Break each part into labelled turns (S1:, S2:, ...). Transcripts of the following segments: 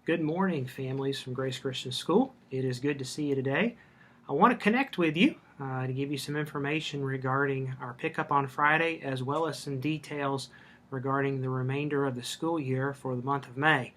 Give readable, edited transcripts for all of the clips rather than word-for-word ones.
S1: Good morning, families from Grace Christian School. It is good to see you today. I want to connect with you to give you some information regarding our pickup on Friday, as well as some details regarding the remainder of the school year for the month of May.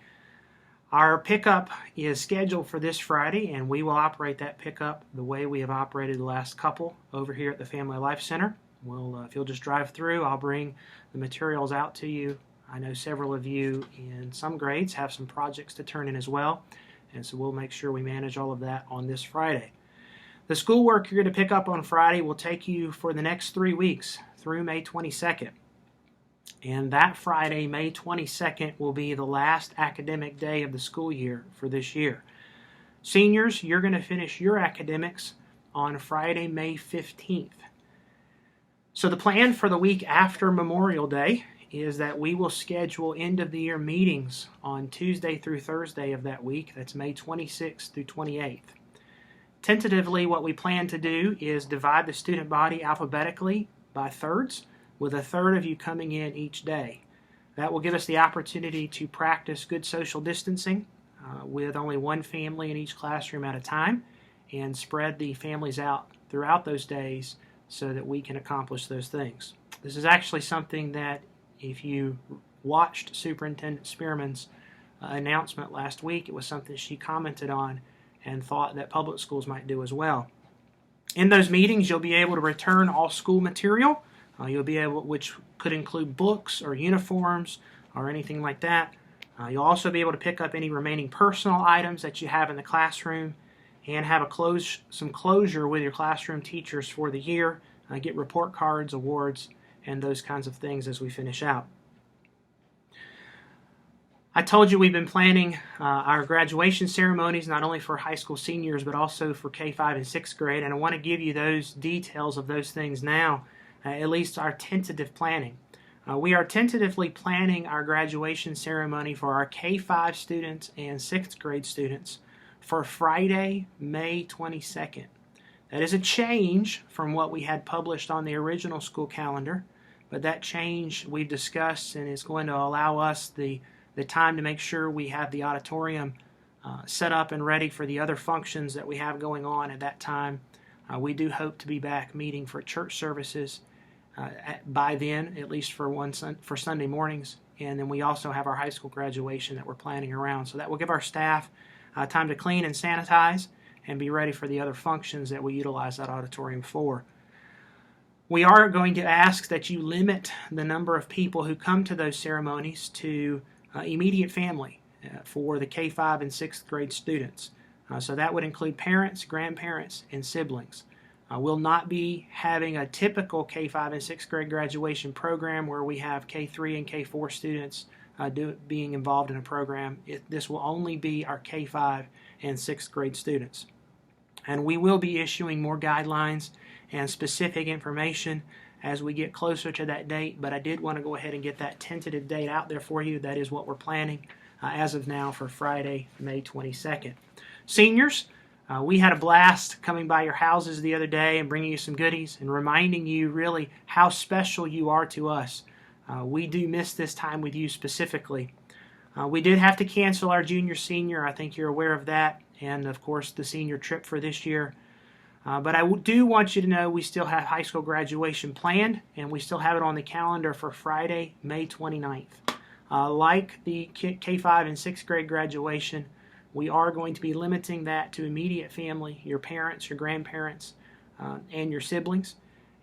S1: Our pickup is scheduled for this Friday, and we will operate that pickup the way we have operated the last couple over here at the Family Life Center. If you'll just drive through, I'll bring the materials out to you. I know several of you in some grades have some projects to turn in as well, and so we'll make sure we manage all of that on this Friday. The schoolwork you're going to pick up on Friday will take you for the next 3 weeks through May 22nd. And that Friday, May 22nd, will be the last academic day of the school year for this year. Seniors, you're going to finish your academics on Friday, May 15th. So the plan for the week after Memorial Day is that we will schedule end-of-the-year meetings on Tuesday through Thursday of that week. That's May 26th through 28th. Tentatively, what we plan to do is divide the student body alphabetically by thirds, with a third of you coming in each day. That will give us the opportunity to practice good social distancing with only one family in each classroom at a time, and spread the families out throughout those days so that we can accomplish those things. This is actually something that, if you watched Superintendent Spearman's announcement last week, it was something she commented on and thought that public schools might do as well. In those meetings, you'll be able to return all school material. Which could include books or uniforms or anything like that. You'll also be able to pick up any remaining personal items that you have in the classroom and have some closure with your classroom teachers for the year, get report cards, awards, and those kinds of things as we finish out. I told you we've been planning our graduation ceremonies not only for high school seniors but also for K-5 and 6th grade, and I want to give you those details of those things now, at least our tentative planning. We are tentatively planning our graduation ceremony for our K-5 students and 6th grade students for Friday, May 22nd. That is a change from what we had published on the original school calendar, but that change we've discussed and is going to allow us the time to make sure we have the auditorium set up and ready for the other functions that we have going on at that time. We do hope to be back meeting for church services by then, at least for Sunday mornings, and then we also have our high school graduation that we're planning around. So that will give our staff time to clean and sanitize and be ready for the other functions that we utilize that auditorium for. We are going to ask that you limit the number of people who come to those ceremonies to immediate family for the K-5 and 6th grade students. So that would include parents, grandparents, and siblings. We'll not be having a typical K-5 and 6th grade graduation program where we have K-3 and K-4 students being involved in a program. This will only be our K-5 and 6th grade students. And we will be issuing more guidelines and specific information as we get closer to that date, but I did want to go ahead and get that tentative date out there for you. That is what we're planning as of now for Friday, May 22nd. Seniors, we had a blast coming by your houses the other day and bringing you some goodies and reminding you really how special you are to us. We do miss this time with you specifically. We did have to cancel our junior-senior. I think you're aware of that, and of course the senior trip for this year. But I do want you to know we still have high school graduation planned, and we still have it on the calendar for Friday, May 29th. Like the K-5 and 6th grade graduation, we are going to be limiting that to immediate family, your parents, your grandparents, and your siblings.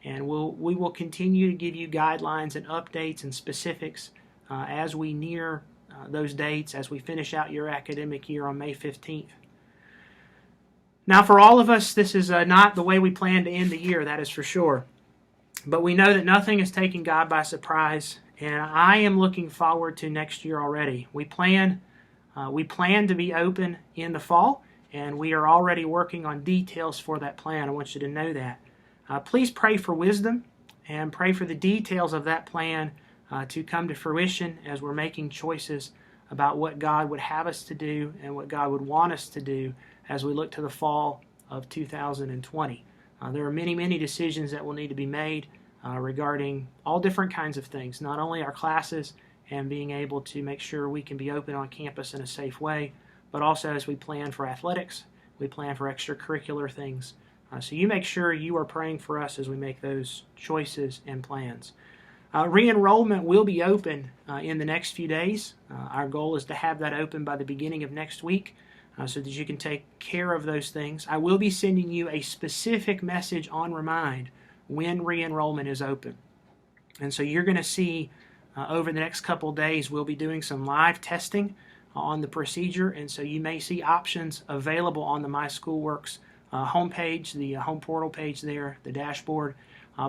S1: And we will continue to give you guidelines and updates and specifics as we near those dates, as we finish out your academic year on May 15th. Now, for all of us, this is not the way we plan to end the year, that is for sure. But we know that nothing is taking God by surprise, and I am looking forward to next year already. We plan to be open in the fall, and we are already working on details for that plan. I want you to know that. Please pray for wisdom and pray for the details of that plan to come to fruition as we're making choices about what God would have us to do and what God would want us to do as we look to the fall of 2020. There are many, many decisions that will need to be made regarding all different kinds of things, not only our classes and being able to make sure we can be open on campus in a safe way, but also as we plan for athletics, we plan for extracurricular things. So you make sure you are praying for us as we make those choices and plans. Re-enrollment will be open in the next few days. Our goal is to have that open by the beginning of next week so that you can take care of those things. I will be sending you a specific message on Remind when re-enrollment is open. And so you're going to see over the next couple days, we'll be doing some live testing on the procedure, and so you may see options available on the My Schoolworks homepage, the home portal page there, the dashboard.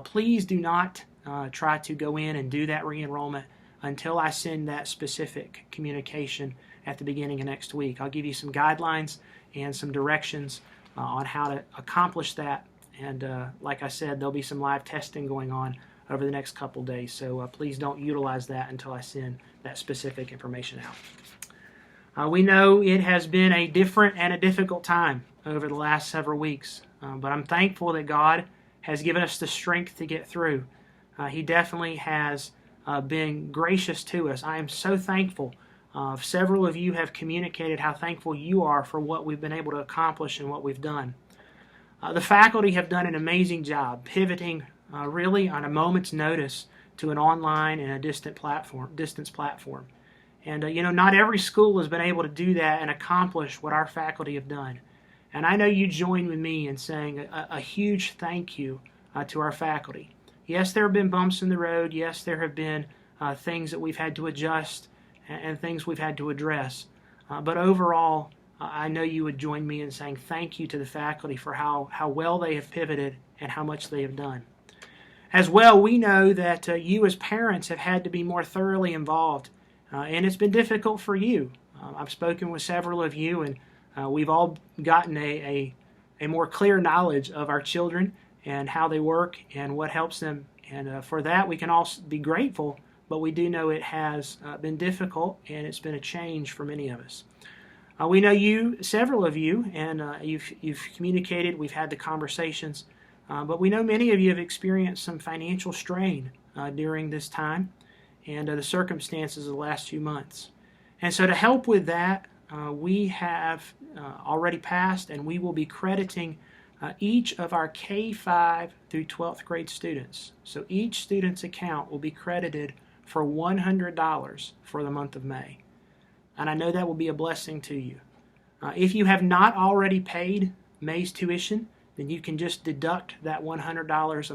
S1: Please do not try to go in and do that re-enrollment until I send that specific communication at the beginning of next week. I'll give you some guidelines and some directions on how to accomplish that, and like I said, there'll be some live testing going on over the next couple days, so please don't utilize that until I send that specific information out. We know it has been a different and a difficult time over the last several weeks, but I'm thankful that God has given us the strength to get through. He definitely has been gracious to us. I am so thankful. Several of you have communicated how thankful you are for what we've been able to accomplish and what we've done. The faculty have done an amazing job pivoting really on a moment's notice to an online and a distance platform. And not every school has been able to do that and accomplish what our faculty have done. And I know you join with me in saying a huge thank you to our faculty. Yes, there have been bumps in the road. Yes, there have been things that we've had to adjust and things we've had to address. But overall, I know you would join me in saying thank you to the faculty for how well they have pivoted and how much they have done. As well, we know that you as parents have had to be more thoroughly involved, and it's been difficult for you. I've spoken with several of you, and we've all gotten a more clear knowledge of our children and how they work and what helps them. And for that, we can all be grateful, but we do know it has been difficult, and it's been a change for many of us. We know several of you, and you've communicated, we've had the conversations, but we know many of you have experienced some financial strain during this time and the circumstances of the last few months. And so to help with that, we have already passed, and we will be crediting each of our K-5 through 12th grade students. So each student's account will be credited for $100 for the month of May. And I know that will be a blessing to you. If you have not already paid May's tuition, then you can just deduct that $100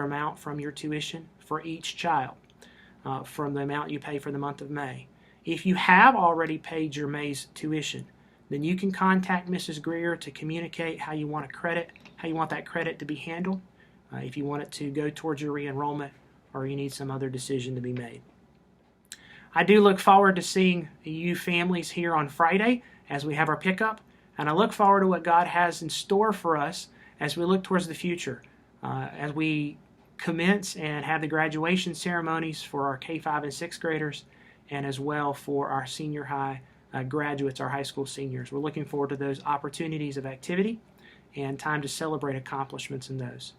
S1: amount from your tuition for each child from the amount you pay for the month of May. If you have already paid your May's tuition, then you can contact Mrs. Greer to communicate how you want that credit to be handled, if you want it to go towards your re-enrollment or you need some other decision to be made. I do look forward to seeing you families here on Friday as we have our pickup, and I look forward to what God has in store for us as we look towards the future, as we commence and have the graduation ceremonies for our K-5 and 6th graders, and as well for our senior high graduates, our high school seniors. We're looking forward to those opportunities of activity and time to celebrate accomplishments in those.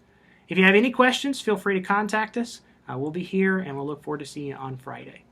S1: If you have any questions, feel free to contact us. We'll be here, and we'll look forward to seeing you on Friday.